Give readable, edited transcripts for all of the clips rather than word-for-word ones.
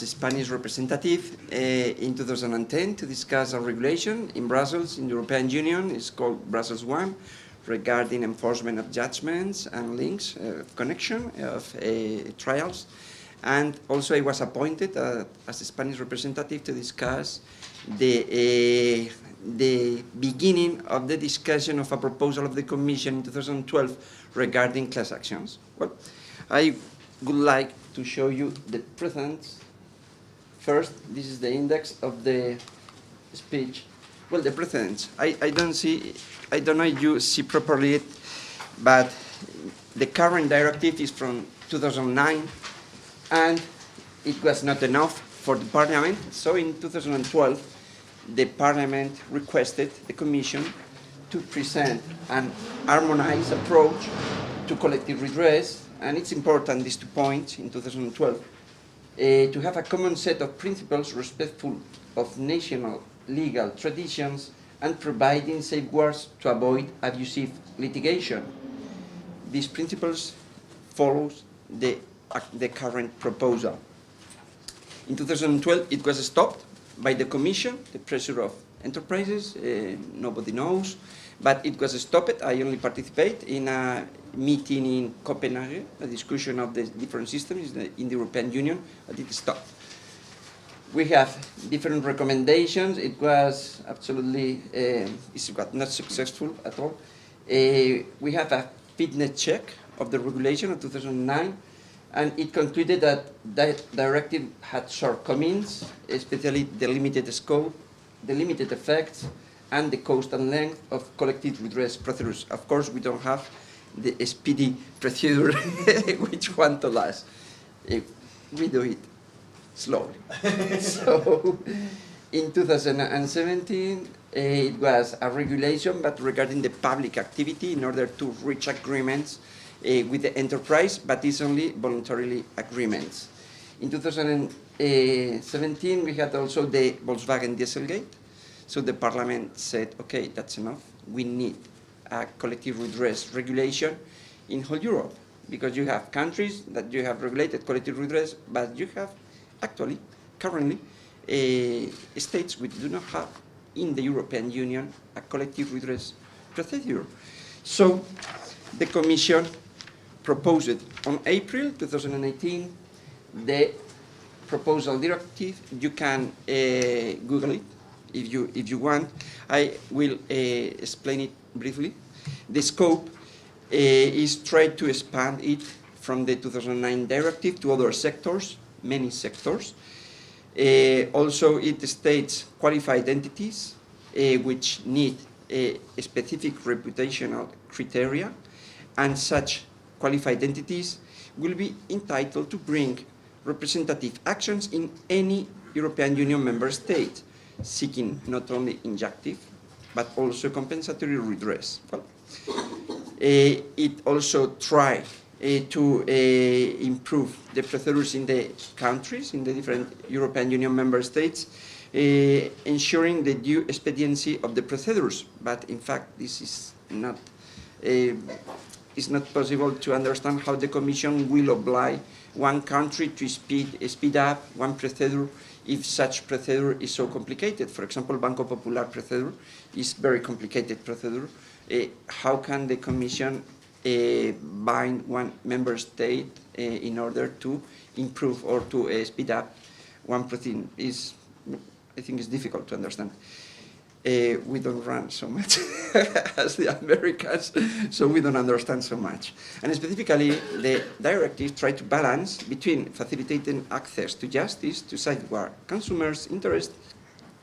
Spanish representative in 2010 to discuss a regulation in Brussels, in the European Union. It's called Brussels I, regarding enforcement of judgments and links, connection of trials. And also I was appointed as a Spanish representative to discuss the beginning of the discussion of a proposal of the Commission in 2012 regarding class actions. Well, I would like to show you the precedents. First, this is the index of the speech. Well, the precedents. I don't know if you see properly it, but the current directive is from 2009, and it was not enough for the Parliament. So in 2012, the Parliament requested the Commission to present an harmonized approach to collective redress, and it's important, these 2 points in 2012, to have a common set of principles respectful of national legal traditions and providing safeguards to avoid abusive litigation. These principles follow the current proposal. In 2012, it was stopped by the Commission, the pressure of enterprises, nobody knows, but it was stopped. I only participate in a meeting in Copenhagen, a discussion of the different systems in the European Union, but it stopped. We have different recommendations. It was absolutely, it was not successful at all. We have a fitness check of the regulation of 2009, and it concluded that that directive had shortcomings, especially the limited scope, the limited effects, and the cost and length of collective redress procedures. Of course, we don't have the speedy procedure which one to last. We do it slowly. So in 2017, it was a regulation, but regarding the public activity in order to reach agreements with the enterprise, but it's only voluntarily agreements. In 2017, we had also the Volkswagen Dieselgate. So the Parliament said, okay, that's enough. We need a collective redress regulation in whole Europe, because you have countries that you have regulated collective redress, but you have actually, currently, states which do not have in the European Union a collective redress procedure. So the Commission proposed on April 2018 the proposal directive. You can Google it if you want. I will explain it briefly. The scope is try to expand it from the 2009 directive to other sectors, many sectors. Also, it states qualified entities which need specific reputational criteria, and such qualified entities will be entitled to bring representative actions in any European Union member state, seeking not only injunctive, but also compensatory redress. Well, it also tries to improve the procedures in the countries, in the different European Union member states, ensuring the due expediency of the procedures. But in fact, this is not, it's not possible to understand how the Commission will oblige one country to speed up one procedure if such procedure is so complicated. For example, Banco Popular procedure is very complicated procedure. How can the Commission bind one member state in order to improve or to speed up one procedure? I think it's difficult to understand. We don't run so much as the Americans, so we don't understand so much. And specifically, the directive tries to balance between facilitating access to justice to safeguard consumers' interests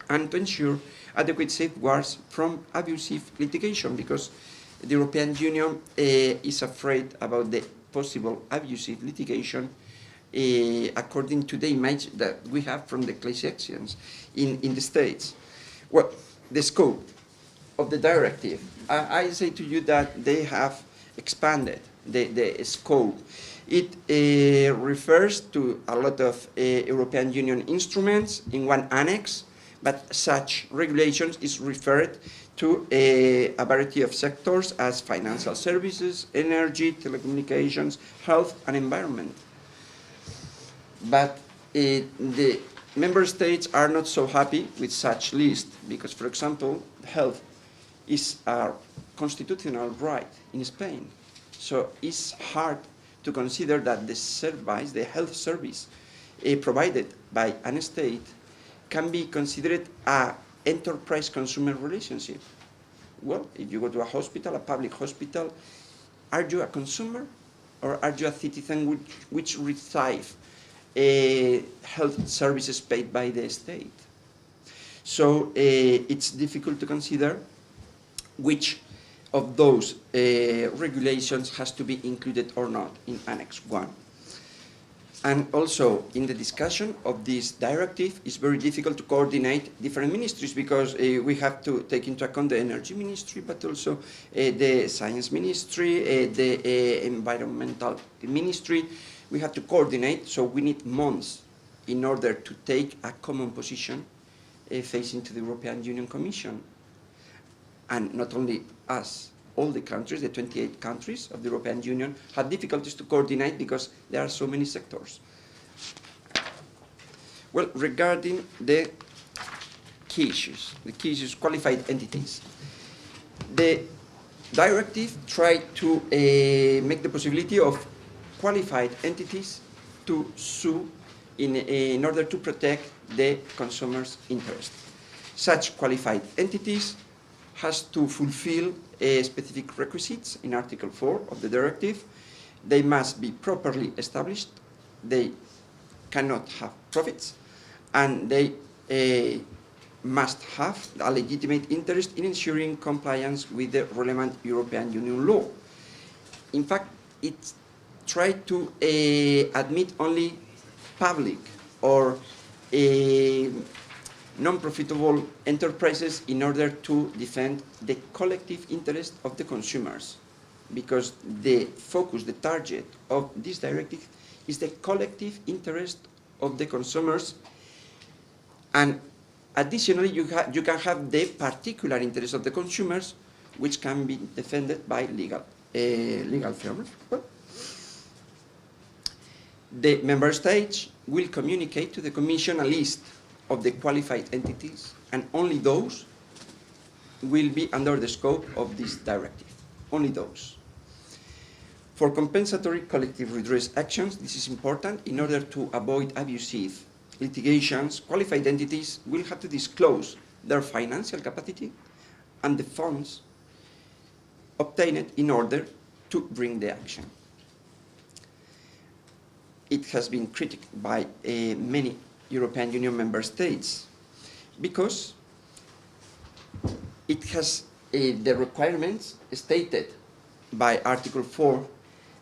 and to ensure adequate safeguards from abusive litigation, because the European Union is afraid about the possible abusive litigation according to the image that we have from the class actions in the States. Well, the scope of the directive, I say to you that they have expanded the scope. It refers to a lot of European Union instruments in one annex, but such regulations is referred to a variety of sectors as financial services, energy, telecommunications, health, and environment. But the member states are not so happy with such list because, for example, health is a constitutional right in Spain. So it's hard to consider that the service, the health service provided by an state can be considered an enterprise-consumer relationship. Well, if you go to a hospital, a public hospital, are you a consumer or are you a citizen which receive health services paid by the state? So it's difficult to consider which of those regulations has to be included or not in Annex 1. And also, in the discussion of this directive, it's very difficult to coordinate different ministries because we have to take into account the energy ministry, but also the science ministry, the environmental ministry. We have to coordinate, so we need months in order to take a common position facing to the European Union Commission. And not only us, all the countries, the 28 countries of the European Union, have difficulties to coordinate because there are so many sectors. Well, regarding the key issues, qualified entities. The directive tried to make the possibility of qualified entities to sue in order to protect the consumer's interest. Such qualified entities has to fulfill specific requisites in Article 4 of the directive. They must be properly established, they cannot have profits, and they must have a legitimate interest in ensuring compliance with the relevant European Union law. In fact, it tried to admit only public or non-profitable enterprises in order to defend the collective interest of the consumers, because the focus, the target of this directive is the collective interest of the consumers, and additionally you can have the particular interest of the consumers, which can be defended by legal framework. Well, the member states will communicate to the Commission a list of the qualified entities, and only those will be under the scope of this directive. Only those. For compensatory collective redress actions, this is important. In order to avoid abusive litigations, qualified entities will have to disclose their financial capacity and the funds obtained in order to bring the action. It has been critiqued by many European Union member states because it has the requirements stated by Article 4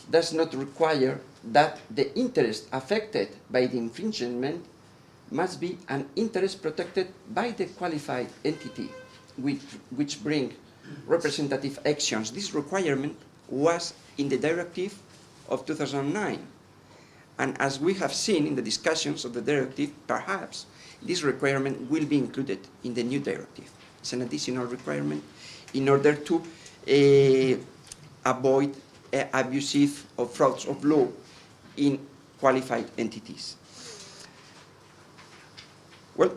does not require that the interest affected by the infringement must be an interest protected by the qualified entity which bring representative actions. This requirement was in the directive of 2009. And as we have seen in the discussions of the directive, perhaps this requirement will be included in the new directive. It's an additional requirement in order to avoid abusive or frauds of law in qualified entities. Well,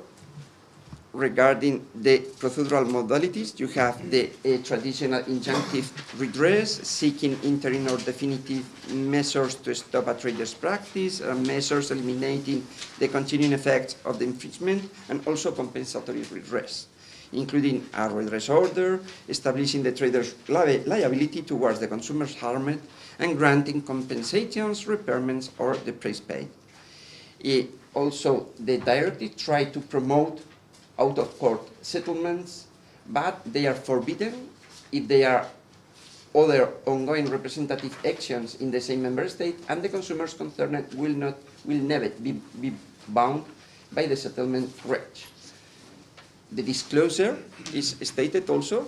regarding the procedural modalities, you have the traditional injunctive redress, seeking interim or definitive measures to stop a trader's practice, measures eliminating the continuing effects of the infringement, and also compensatory redress, including a redress order, establishing the trader's liability towards the consumers harmed, and granting compensations, repairments, or the price paid. Also, the directive tried to promote out-of-court settlements, but they are forbidden if there are other ongoing representative actions in the same member state, and the consumers concerned will never be bound by the settlement rate. The disclosure is stated also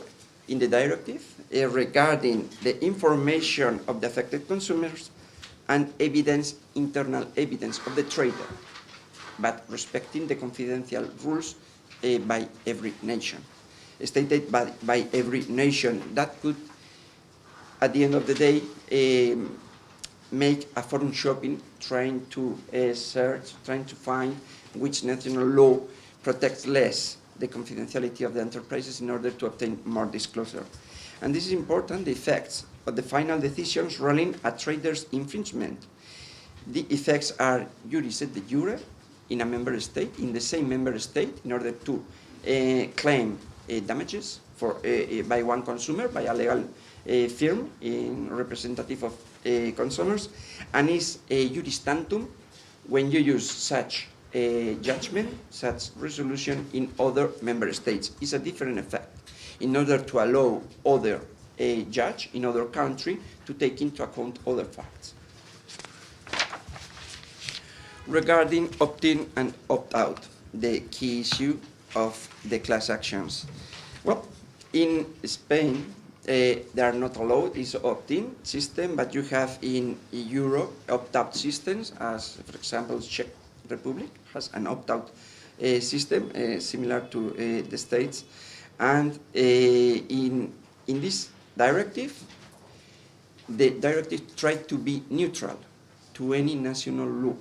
in the directive regarding the information of the affected consumers and internal evidence of the trader, but respecting the confidential rules by every nation. Stated by every nation, that could, at the end of the day, make a forum shopping, trying to search, trying to find which national law protects less the confidentiality of the enterprises in order to obtain more disclosure. And this is important, the effects of the final decisions ruling a trader's infringement. The effects are juris et de jure in a member state, in the same member state, in order to claim damages for, by one consumer, by a legal firm in representative of consumers, and is juris tantum when you use such judgment, such resolution in other member states. It's a different effect in order to allow other judge in other country to take into account other facts. Regarding opt-in and opt-out, the key issue of the class actions. Well, in Spain, they are not allowed, it's opt-in system, but you have in Europe opt-out systems, as for example, Czech Republic has an opt-out system similar to the States. And in this directive, the directive tried to be neutral to any national law.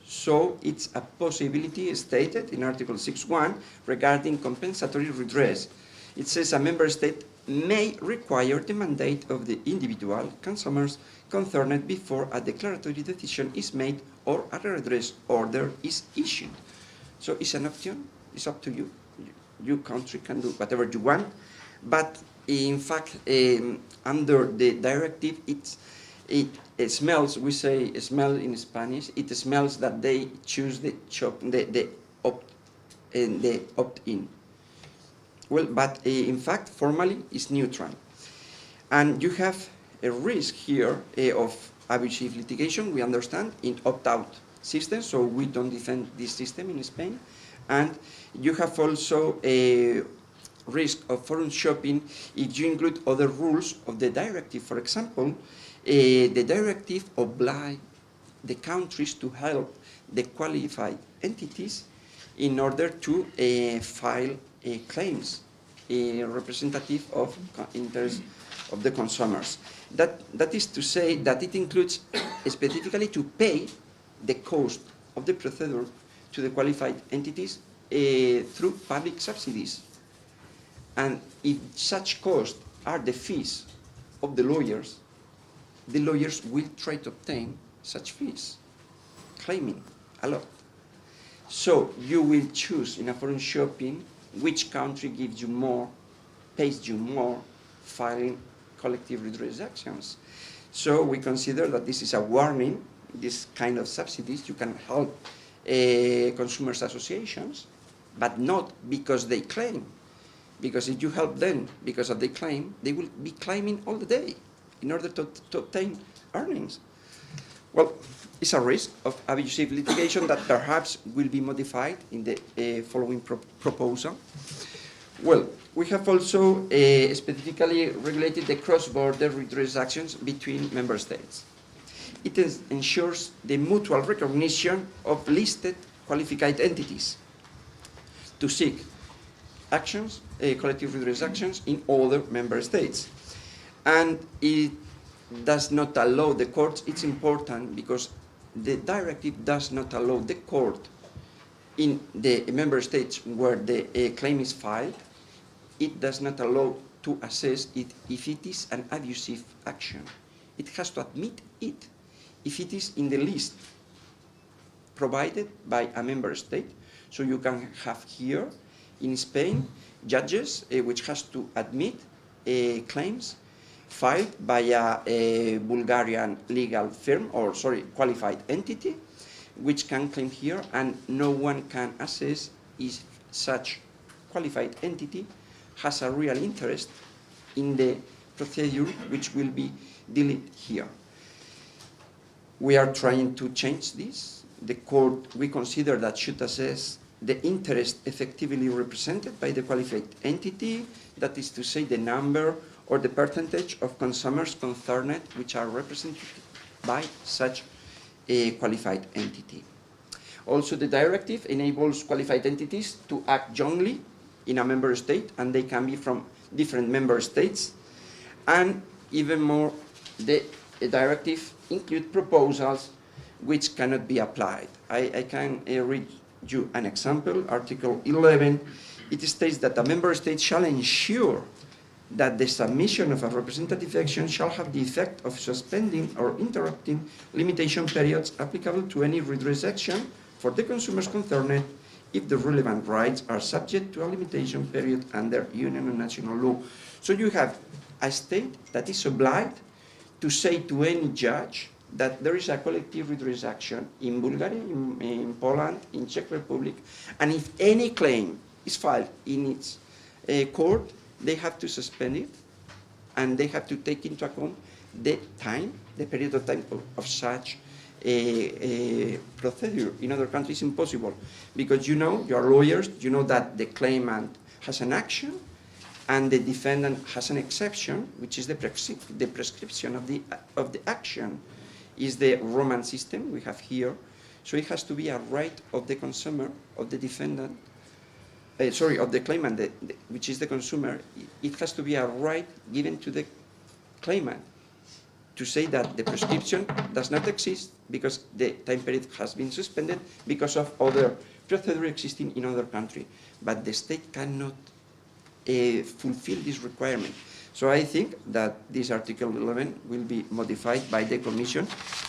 So it's a possibility stated in Article 6.1 regarding compensatory redress. It says a member state may require the mandate of the individual consumers concerned before a declaratory decision is made or a redress order is issued. So it's an option, it's up to you. Your country can do whatever you want, but in fact, under the directive, it smells, we say smell in Spanish, it smells that they choose the opt-in. Well, but in fact, formally, it's neutral. And you have a risk here of abusive litigation, we understand, in opt-out systems, so we don't defend this system in Spain. And you have also a risk of forum shopping if you include other rules of the directive. For example, the directive obliges the countries to help the qualified entities in order to file claims representative of interests of the consumers. That is to say that it includes specifically to pay the cost of the procedure to the qualified entities through public subsidies. And if such costs are the fees of the lawyers will try to obtain such fees, claiming a lot. So you will choose in a forum shopping which country gives you more, pays you more, filing collective redress actions. So we consider that this is a warning, this kind of subsidies, you can help consumers associations, but not because they claim. Because if you help them because of the claim, they will be claiming all the day in order to obtain earnings. Well, it's a risk of abusive litigation that perhaps will be modified in the following proposal. Well, we have also specifically regulated the cross-border redress actions between member states. It ensures the mutual recognition of listed qualified entities to seek actions, collective redress actions in other member states. And it does not allow the courts, it's important because the directive does not allow the court in the member states where the claim is filed, it does not allow to assess it if it is an abusive action. It has to admit it if it is in the list provided by a member state. So you can have here in Spain judges which has to admit claims filed by a Bulgarian legal firm, or sorry, qualified entity, which can claim here, and no one can assess if such qualified entity has a real interest in the procedure which will be dealt here. We are trying to change this. The court, we consider that should assess the interest effectively represented by the qualified entity, that is to say the number or the percentage of consumers concerned which are represented by such a qualified entity. Also, the directive enables qualified entities to act jointly in a member state, and they can be from different member states. And even more, the a directive include proposals which cannot be applied. I can read you an example, Article 11. It states that a member state shall ensure that the submission of a representative action shall have the effect of suspending or interrupting limitation periods applicable to any redress action for the consumers concerned if the relevant rights are subject to a limitation period under union and national law. So you have a state that is obliged to say to any judge that there is a collective redress action in Bulgaria, in Poland, in Czech Republic, and if any claim is filed in its court, they have to suspend it, and they have to take into account the time, the period of time of such a procedure. In other countries, impossible, because you know, you are lawyers, you know that the claimant has an action, and the defendant has an exception, which is the prescription of the action, is the Roman system we have here. So it has to be a right of the consumer, of the defendant, of the claimant, which is the consumer. It has to be a right given to the claimant to say that the prescription does not exist because the time period has been suspended because of other procedure existing in other country. But the state cannot fulfill this requirement. So I think that this Article 11 will be modified by the Commission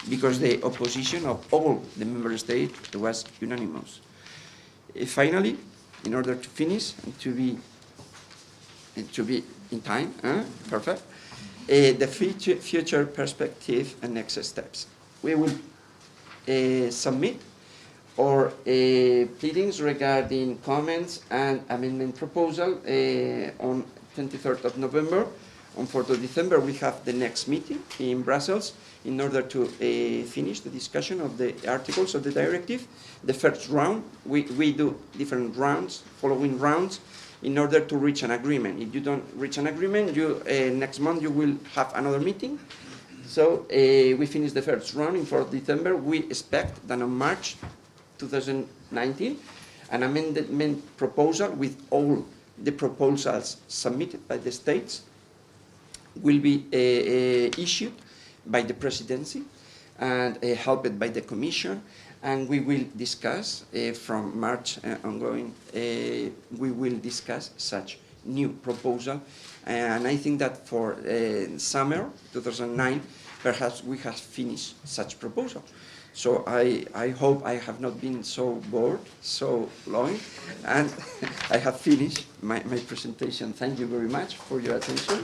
because the opposition of all the member states was unanimous. Finally, in order to finish and to be in time, perfect, the future perspective and next steps. We will submit our pleadings regarding comments and amendment proposal on 23rd of November. On 4th of December, we have the next meeting in Brussels in order to finish the discussion of the articles of the directive. The first round, we do different rounds, following rounds, in order to reach an agreement. If you don't reach an agreement, next month you will have another meeting. So we finish the first round in 4th of December. We expect that on March 2019, an amendment proposal with all the proposals submitted by the states will be issued by the presidency and helped by the Commission, and we will discuss from March ongoing, we will discuss such new proposal, and I think that for summer 2009 perhaps we have finished such proposal. So I hope I have not been so bored, so long, and I have finished my presentation. Thank you very much for your attention.